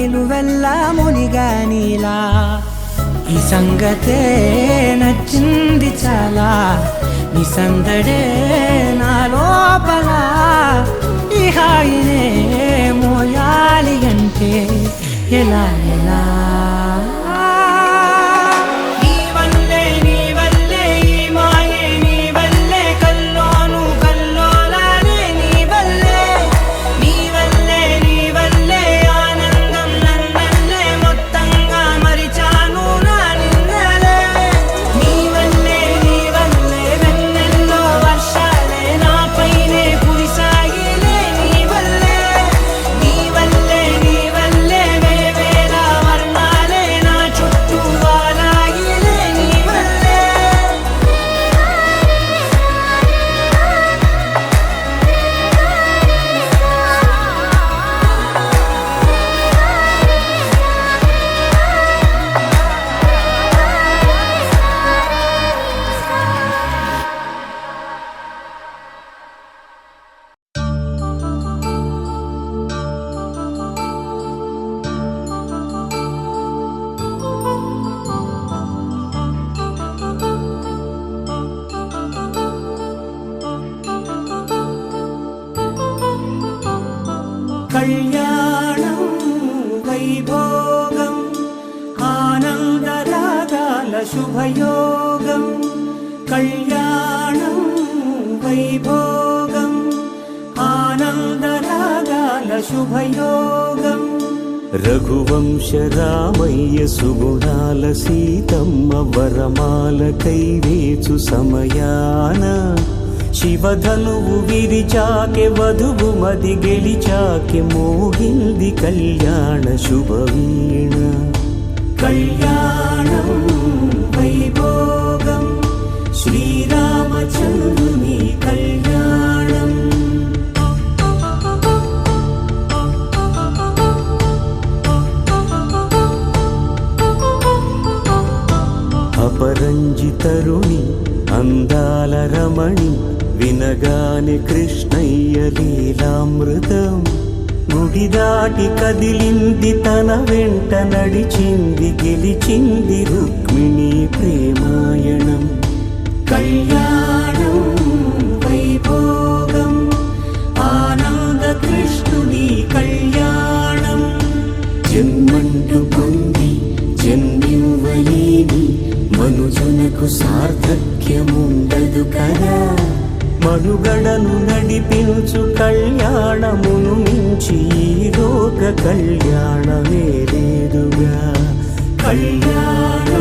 నిలువెల్లా మునిగానిలా ఈ సంగతే నచ్చింది చాలా నీ సందడే నా లోపల ఈ హాయినే మోయాలి అంటే ఎలా ఎలా కళ్యాణం వైభోగం ఆనందరాగాల శుభయోగం కళ్యాణం వైభోగం ఆనందరాగాల శుభయోగం రఘువంశ రామయ్య సుగుణాల సీతమ్మ వరమాల కైవేచు సమయాన శివధనువు విరిచాకె వధువు మది గెలిచాకె మోగింది కళ్యాణ శుభవీణ కళ్యాణం వైభోగం శ్రీరామచంద్రుని కళ్యాణం అపరంజి తరుణి అందాల రమణి వినగానే కృష్ణయ్య లీలామృతం గుడి దాటి కదిలింది తన వెంట నడిచింది గెలిచింది రుక్మిణి ప్రేమాయణం కళ్యాణం వైభోగం ఆనంద కృష్ణుని కళ్యాణం జన్మంటూ పొంది జన్మివ్వలేని మనుజునకు సార్థక్యముండదు కదా మనుగడను నడిపించు కళ్యాణమును మించి ఈ లోక కళ్యాణమే లేదుగా కళ్యాణ